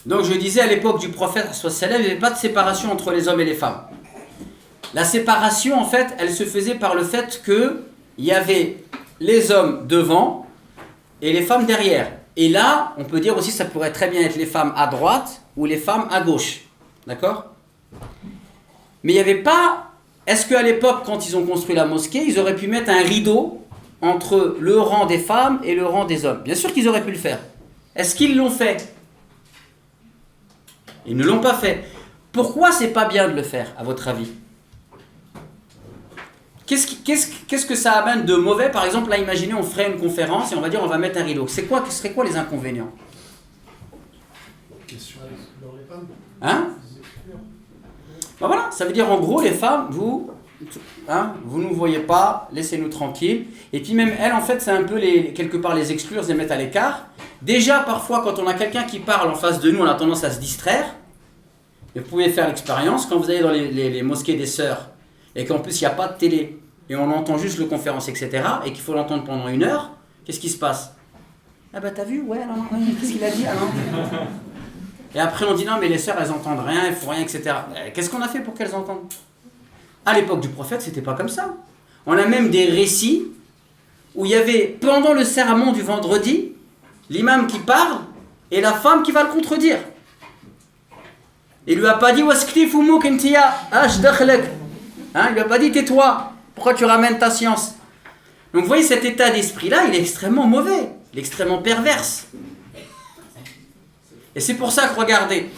Donc je disais à l'époque du prophète, il n'y avait pas de séparation entre les hommes et les femmes. La séparation, en fait, elle se faisait par le fait qu'il y avait les hommes devant et les femmes derrière. Et là, on peut dire aussi que ça pourrait très bien être les femmes à droite ou les femmes à gauche. D'accord? Mais il n'y avait pas... Est-ce qu'à l'époque, quand ils ont construit la mosquée, ils auraient pu mettre un rideau entre le rang des femmes et le rang des hommes? Bien sûr qu'ils auraient pu le faire. Est-ce qu'ils l'ont fait? Ils ne l'ont pas fait. Pourquoi c'est pas bien de le faire, à votre avis? Qu'est-ce que ça amène de mauvais? Par exemple, là, imaginez, on ferait une conférence et on va dire on va mettre un rideau. Ce serait quoi les inconvénients? Hein? Ben voilà, ça veut dire en gros, les femmes, vous ne nous voyez pas, laissez-nous tranquilles. Et puis même elles, en fait, c'est un peu quelque part les exclure, les mettre à l'écart. Déjà, parfois, quand on a quelqu'un qui parle en face de nous, on a tendance à se distraire. Et vous pouvez faire l'expérience, quand vous allez dans les mosquées des sœurs, et qu'en plus il n'y a pas de télé, et on entend juste le conférence, etc., et qu'il faut l'entendre pendant 1 heure, qu'est-ce qui se passe? Ah bah t'as vu? Ouais, alors, qu'est-ce qu'il a dit alors? Et après on dit non mais les sœurs elles entendent rien, elles font rien, etc. Qu'est-ce qu'on a fait pour qu'elles entendent? À l'époque du prophète c'était pas comme ça. On a même des récits où il y avait pendant le sermon du vendredi, l'imam qui parle et la femme qui va le contredire. Il lui a pas dit wasklifumouk intiya ash dakhlak. Il lui a pas dit tais-toi, pourquoi tu ramènes ta science? Donc vous voyez cet état d'esprit là, il est extrêmement mauvais, il est extrêmement perverse. Et c'est pour ça que, regardez,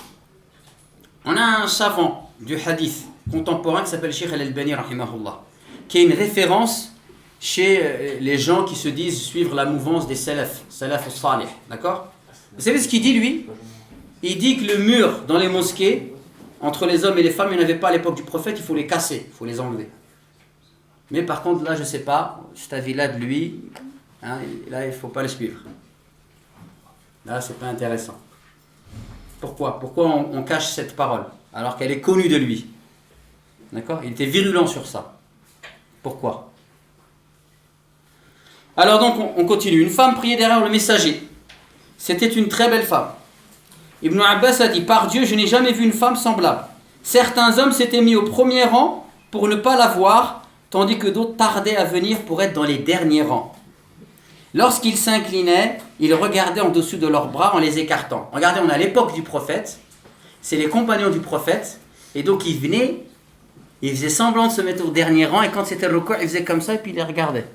on a un savant du hadith contemporain qui s'appelle Sheikh Al-Albani, rahimahullah, qui est une référence chez les gens qui se disent suivre la mouvance des salaf al-salih, d'accord? Vous savez ce qu'il dit, lui? Il dit que le mur dans les mosquées, entre les hommes et les femmes, il n'y en avait pas à l'époque du prophète, il faut les casser, il faut les enlever. Mais par contre, là, je ne sais pas, cet avis-là de lui, là, il ne faut pas le suivre. Là, c'est pas intéressant. Pourquoi on cache cette parole alors qu'elle est connue de lui? D'accord? Il était virulent sur ça. Pourquoi? Alors donc on continue. Une femme priait derrière le messager. C'était une très belle femme. Ibn Abbas a dit: par Dieu, je n'ai jamais vu une femme semblable. Certains hommes s'étaient mis au premier rang pour ne pas la voir, tandis que d'autres tardaient à venir pour être dans les derniers rangs. Lorsqu'ils s'inclinaient, ils regardaient en dessous de leurs bras en les écartant. Regardez, on est à l'époque du prophète, c'est les compagnons du prophète, et donc ils venaient, ils faisaient semblant de se mettre au dernier rang, et quand c'était le record, ils faisaient comme ça, et puis ils les regardaient.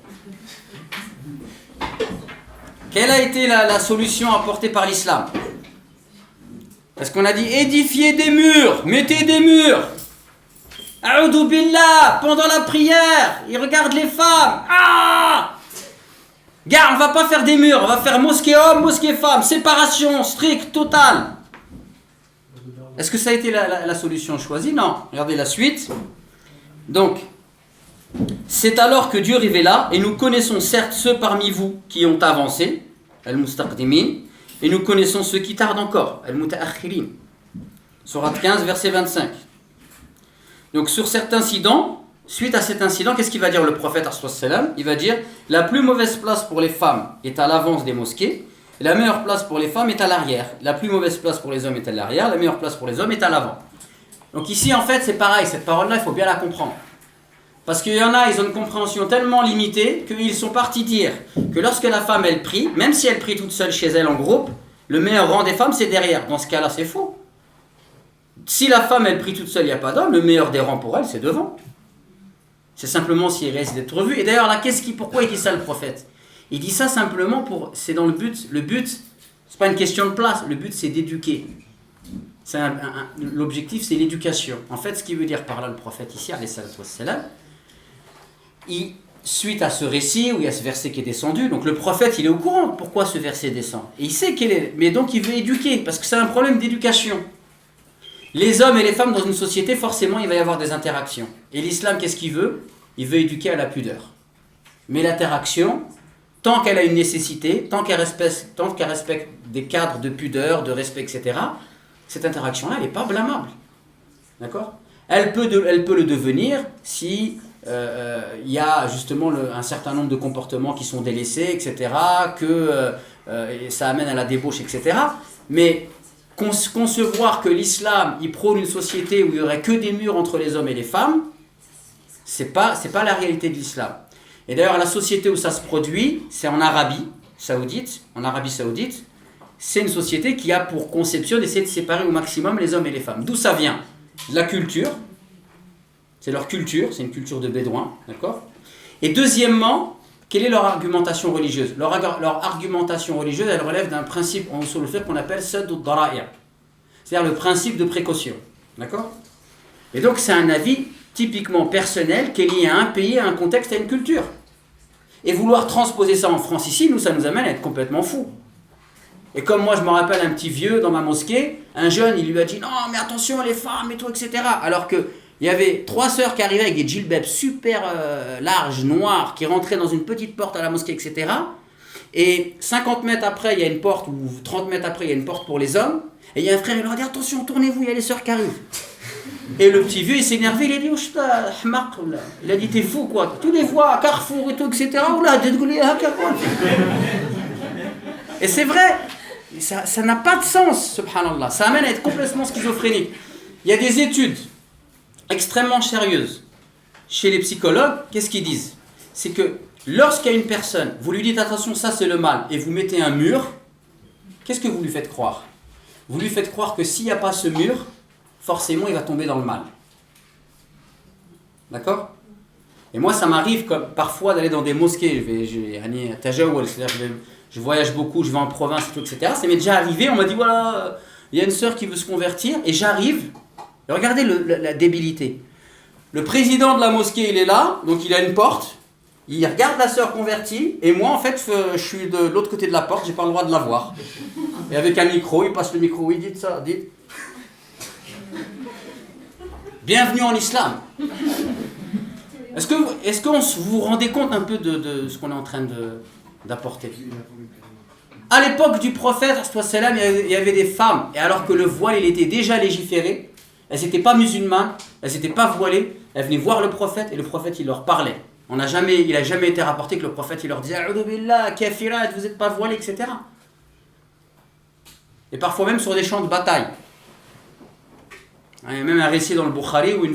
Quelle a été la solution apportée par l'islam? Parce qu'on a dit édifiez des murs, mettez des murs. A'udhu billah, pendant la prière, ils regardent les femmes. Gars, on va pas faire des murs, on va faire mosquée homme, mosquée femme, séparation stricte, totale. Est-ce que ça a été la solution choisie? Non. Regardez la suite. Donc, c'est alors que Dieu révéla, et nous connaissons certes ceux parmi vous qui ont avancé, al-mustaqdimin, et nous connaissons ceux qui tardent encore, al-mutaakhirin. Sourate 15, verset 25. Donc, sur cet incident, suite à cet incident, qu'est-ce qu'il va dire le prophète? Il va dire: la plus mauvaise place pour les femmes est à l'avance des mosquées, et la meilleure place pour les femmes est à l'arrière. La plus mauvaise place pour les hommes est à l'arrière, la meilleure place pour les hommes est à l'avant. Donc ici, en fait, c'est pareil, cette parole-là, il faut bien la comprendre. Parce qu'il y en a, ils ont une compréhension tellement limitée qu'ils sont partis dire que lorsque la femme, elle prie, même si elle prie toute seule chez elle en groupe, le meilleur rang des femmes, c'est derrière. Dans ce cas-là, c'est faux. Si la femme, elle prie toute seule, il n'y a pas d'homme, le meilleur des rangs pour elle, c'est devant. C'est simplement s'il reste d'être vu. Et d'ailleurs, là, pourquoi il dit ça, le prophète? Il dit ça simplement c'est dans le but, c'est pas une question de place, le but c'est d'éduquer. L'objectif c'est l'éducation. En fait, ce qu'il veut dire par là le prophète ici, alayhi salatu wassalam, suite à ce récit, où il y a ce verset qui est descendu, donc le prophète il est au courant de pourquoi ce verset descend. Et il sait quel est, mais donc il veut éduquer, parce que c'est un problème d'éducation. Les hommes et les femmes dans une société, forcément il va y avoir des interactions. Et l'islam, qu'est-ce qu'il veut? Il veut éduquer à la pudeur. Mais l'interaction, tant qu'elle a une nécessité, tant qu'elle respecte des cadres de pudeur, de respect, etc., cette interaction-là, elle n'est pas blâmable. D'accord? Elle peut le devenir si il y a justement un certain nombre de comportements qui sont délaissés, etc., que ça amène à la débauche, etc. Mais concevoir que l'islam, il prône une société où il n'y aurait que des murs entre les hommes et les femmes, c'est pas la réalité de l'islam. Et d'ailleurs, la société où ça se produit, c'est en Arabie Saoudite. En Arabie Saoudite, c'est une société qui a pour conception d'essayer de séparer au maximum les hommes et les femmes. D'où ça vient? De la culture. C'est leur culture, c'est une culture de bédouins, d'accord? Et deuxièmement, quelle est leur argumentation religieuse? Leur argumentation religieuse, elle relève d'un principe en usul al-fiqh qu'on appelle sadd ad-dara'i', c'est-à-dire le principe de précaution, d'accord? Et donc c'est un avis typiquement personnel qui est lié à un pays, à un contexte, à une culture. Et vouloir transposer ça en France ici, ça nous amène à être complètement fous. Et comme moi je me rappelle un petit vieux dans ma mosquée, un jeune il lui a dit non mais attention les femmes et tout, etc. Alors que il y avait 3 sœurs qui arrivaient avec des djilbabs super larges, noirs, qui rentraient dans une petite porte à la mosquée, etc. Et 50 mètres après, il y a une porte, ou 30 mètres après, il y a une porte pour les hommes. Et il y a un frère, il leur a dit attention, tournez-vous, il y a les sœurs qui arrivent. Et le petit vieux, il s'est énervé, il a dit il a dit t'es fou quoi, tu les vois à Carrefour et tout, etc. Et c'est vrai, ça n'a pas de sens, subhanallah. Ça amène à être complètement schizophrénique. Il y a des études extrêmement sérieuses chez les psychologues. Qu'est-ce qu'ils disent? C'est que lorsqu'il y a une personne, vous lui dites attention, ça c'est le mal, et vous mettez un mur, qu'est-ce que vous lui faites croire? Vous lui faites croire que s'il n'y a pas ce mur, forcément il va tomber dans le mal. D'accord? Et moi ça m'arrive parfois d'aller dans des mosquées, je voyage beaucoup, je vais en province, etc. Ça m'est déjà arrivé, on m'a dit voilà, il y a une sœur qui veut se convertir, et j'arrive. Regardez la débilité. Le président de la mosquée, il est là, donc il a une porte, il regarde la sœur convertie, et moi, en fait, je suis de l'autre côté de la porte, j'ai pas le droit de la voir. Et avec un micro, il passe le micro, oui, dites ça, dites. Bienvenue en islam. Est-ce que vous vous rendez compte un peu de ce qu'on est en train d'apporter? À l'époque du prophète, il y avait des femmes, et alors que le voile, il était déjà légiféré, elles n'étaient pas musulmanes, elles n'étaient pas voilées, elles venaient voir le prophète et le prophète il leur parlait. Il n'a jamais été rapporté que le prophète il leur disait A'udhu billah, kafirat, vous n'êtes pas voilés, etc. Et parfois même sur des champs de bataille. Il y a même un récit dans le Bukhari où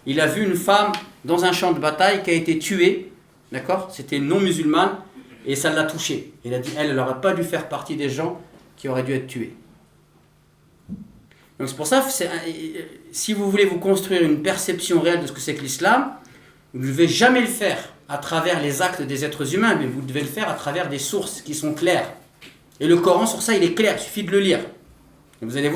il a vu une femme dans un champ de bataille qui a été tuée, d'accord? C'était une non-musulmane et ça l'a touchée. Il a dit elle n'aurait pas dû faire partie des gens qui auraient dû être tués. Donc c'est pour ça, si vous voulez vous construire une perception réelle de ce que c'est que l'islam, vous ne devez jamais le faire à travers les actes des êtres humains, mais vous devez le faire à travers des sources qui sont claires. Et le Coran sur ça, il est clair, il suffit de le lire. Et vous allez voir